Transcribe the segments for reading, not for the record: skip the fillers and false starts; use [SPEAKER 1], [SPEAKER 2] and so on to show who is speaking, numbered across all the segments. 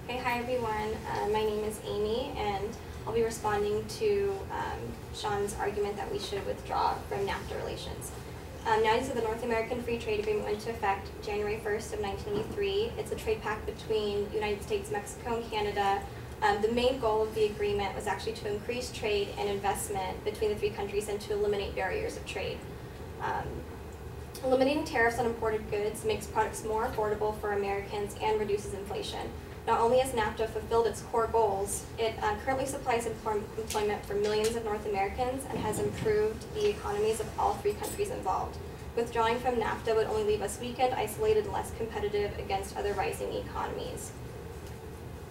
[SPEAKER 1] Okay, hi everyone. My name is Amy, and I'll be responding to Sean's argument that we should withdraw from NAFTA relations. Now, so the North American Free Trade Agreement went into effect January 1st of 1983. It's a trade pact between the United States, Mexico, and Canada. The main goal of the agreement was actually to increase trade and investment between the three countries and to eliminate barriers of trade. Eliminating tariffs on imported goods makes products more affordable for Americans and reduces inflation. Not only has NAFTA fulfilled its core goals, it currently supplies employment for millions of North Americans and has improved the economies of all three countries involved. Withdrawing from NAFTA would only leave us weakened, isolated, and less competitive against other rising economies.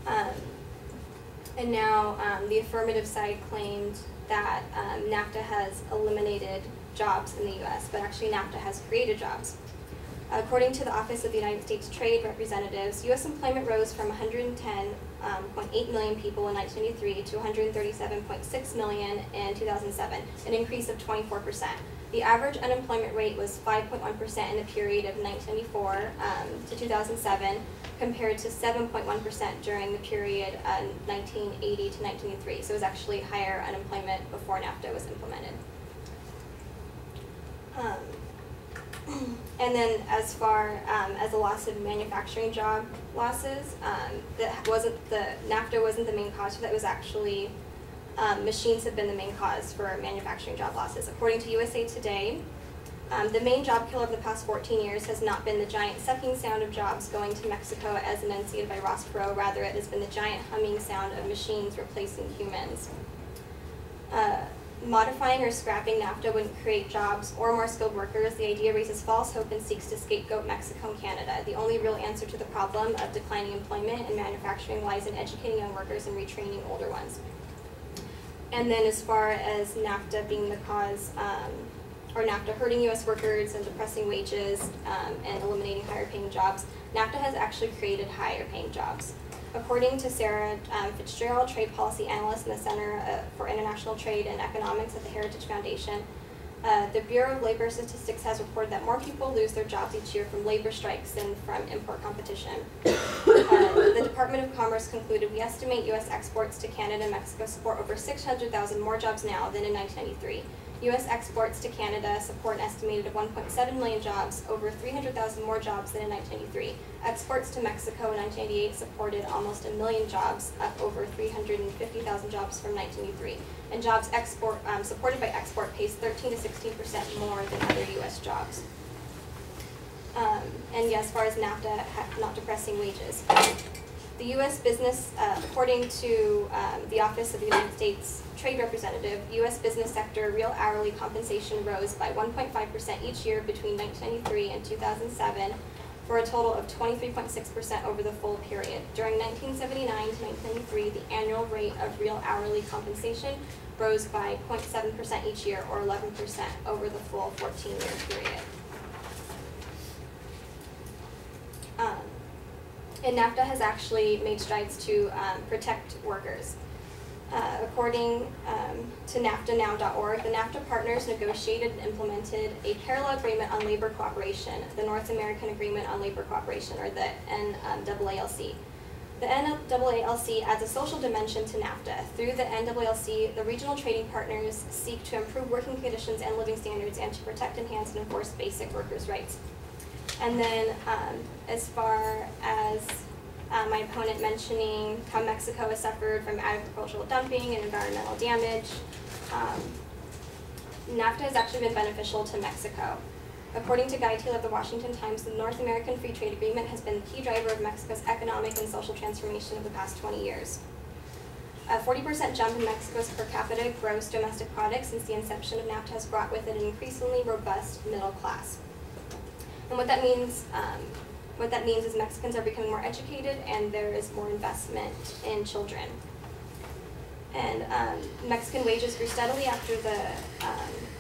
[SPEAKER 1] And now the affirmative side claimed that NAFTA has eliminated jobs in the U.S., but actually NAFTA has created jobs. According to the Office of the United States Trade Representatives, U.S. employment rose from 110.8 million people in 1983 to 137.6 million in 2007, an increase of 24%. The average unemployment rate was 5.1% in the period of 1994 to 2007, compared to 7.1% during the period 1980 to 1983. So it was actually higher unemployment before NAFTA was implemented. And then as far as the loss of manufacturing job losses, NAFTA wasn't the main cause for that. It was actually machines have been the main cause for manufacturing job losses. According to USA Today, the main job killer of the past 14 years has not been the giant sucking sound of jobs going to Mexico as enunciated by Ross Perot. Rather, it has been the giant humming sound of machines replacing humans. Modifying or scrapping NAFTA wouldn't create jobs or more skilled workers. The idea raises false hope and seeks to scapegoat Mexico and Canada. The only real answer to the problem of declining employment and manufacturing lies in educating young workers and retraining older ones. And then as far as NAFTA being the cause, or NAFTA hurting U.S. workers and depressing wages and eliminating higher paying jobs, NAFTA has actually created higher paying jobs. According to Sarah Fitzgerald, trade policy analyst in the Center for International Trade and Economics at the Heritage Foundation, the Bureau of Labor Statistics has reported that more people lose their jobs each year from labor strikes than from import competition. The Department of Commerce concluded, we estimate U.S. exports to Canada and Mexico support over 600,000 more jobs now than in 1993. U.S. exports to Canada support an estimated of 1.7 million jobs, over 300,000 more jobs than in 1993. Exports to Mexico in 1988 supported almost 1 million jobs, up over 350,000 jobs from 1983. And jobs supported by export pays 13 to 16% more than other U.S. jobs. And yeah, as far as NAFTA, not depressing wages. The U.S. business, according to the Office of the United States Trade Representative, U.S. business sector real hourly compensation rose by 1.5% each year between 1993 and 2007, for a total of 23.6% over the full period. During 1979 to 1993, the annual rate of real hourly compensation rose by 0.7% each year, or 11% over the full 14-year period. And NAFTA has actually made strides to protect workers. According to NAFTAnow.org, the NAFTA partners negotiated and implemented a parallel agreement on labor cooperation, the North American Agreement on Labor Cooperation, or the NAALC. The NAALC adds a social dimension to NAFTA. Through the NAALC, the regional trading partners seek to improve working conditions and living standards and to protect, enhance, and enforce basic workers' rights. And then as far as my opponent mentioning how Mexico has suffered from agricultural dumping and environmental damage, NAFTA has actually been beneficial to Mexico. According to Guy Taylor of the Washington Times, the North American Free Trade Agreement has been the key driver of Mexico's economic and social transformation of the past 20 years. A 40% jump in Mexico's per capita gross domestic product since the inception of NAFTA has brought with it an increasingly robust middle class. And what that means is Mexicans are becoming more educated and there is more investment in children. And Mexican wages grew steadily after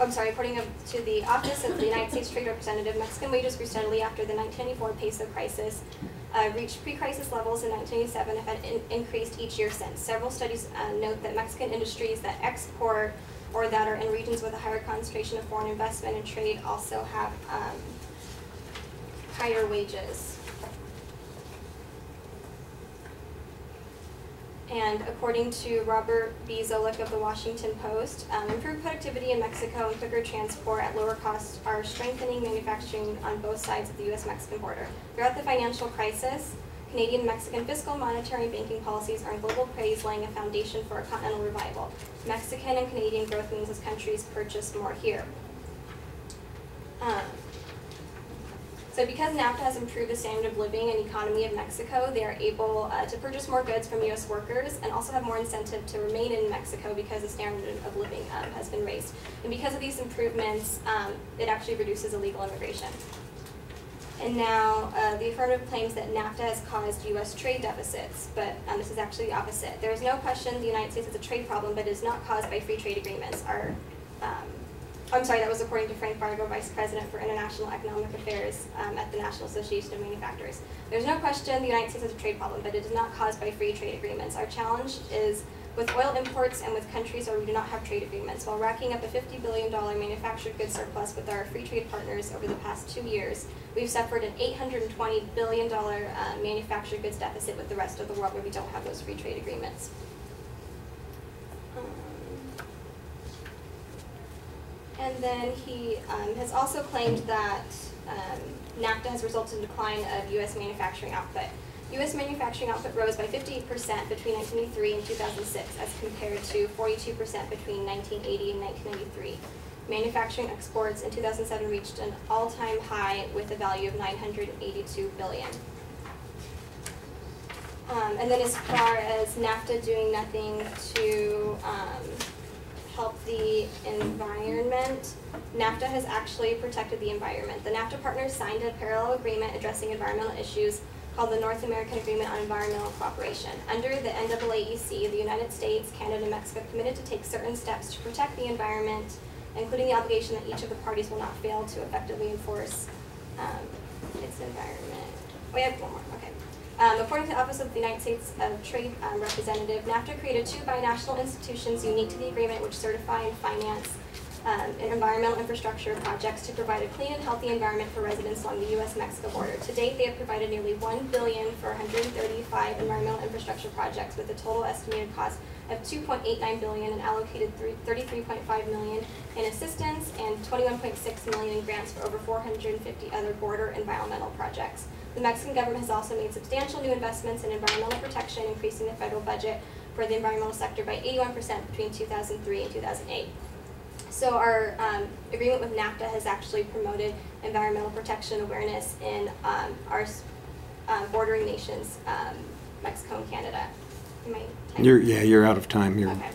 [SPEAKER 1] according to the Office of the United States Trade Representative, Mexican wages grew steadily after the 1994 peso crisis reached pre-crisis levels in 1987 and have increased each year since. Several studies note that Mexican industries that export or that are in regions with a higher concentration of foreign investment and trade also have higher wages. And according to Robert B. Zolik of the Washington Post, improved productivity in Mexico and quicker transport at lower costs are strengthening manufacturing on both sides of the U.S.-Mexican border. Throughout the financial crisis, Canadian and Mexican fiscal, monetary, and banking policies earned global praise, laying a foundation for a continental revival. Mexican and Canadian growth means as countries purchase more here. So because NAFTA has improved the standard of living and economy of Mexico, they are able to purchase more goods from U.S. workers and also have more incentive to remain in Mexico because the standard of living has been raised. And because of these improvements, it actually reduces illegal immigration. And now the affirmative claims that NAFTA has caused U.S. trade deficits, but this is actually the opposite. There is no question the United States has a trade problem, but it is not caused by free trade agreements. I'm sorry, that was according to Frank Fargo, Vice President for International Economic Affairs at the National Association of Manufacturers. There's no question the United States has a trade problem, but it is not caused by free trade agreements. Our challenge is with oil imports and with countries where we do not have trade agreements. While racking up a $50 billion manufactured goods surplus with our free trade partners over the past 2 years, we've suffered an $820 billion manufactured goods deficit with the rest of the world where we don't have those free trade agreements. And then he has also claimed that NAFTA has resulted in a decline of U.S. manufacturing output. U.S. manufacturing output rose by 58% between 1993 and 2006 as compared to 42% between 1980 and 1993. Manufacturing exports in 2007 reached an all-time high with a value of $982 billion. And then as far as NAFTA doing nothing to help the environment, NAFTA has actually protected the environment. The NAFTA partners signed a parallel agreement addressing environmental issues called the North American Agreement on Environmental Cooperation. Under the NAAEC, the United States, Canada, and Mexico committed to take certain steps to protect the environment, including the obligation that each of the parties will not fail to effectively enforce its environment. We have one more, okay. According to the Office of the United States Trade Representative, NAFTA created 2 binational institutions unique to the agreement which certify and finance environmental infrastructure projects to provide a clean and healthy environment for residents along the U.S.-Mexico border. To date, they have provided nearly $1 billion for 135 environmental infrastructure projects with a total estimated cost of $2.89 billion and allocated $33.5 million in assistance and $21.6 million in grants for over 450 other border environmental projects. The Mexican government has also made substantial new investments in environmental protection, increasing the federal budget for the environmental sector by 81% between 2003 and 2008. So our agreement with NAFTA has actually promoted environmental protection awareness in our bordering nations, Mexico and Canada.
[SPEAKER 2] You're out of time here.
[SPEAKER 1] Okay.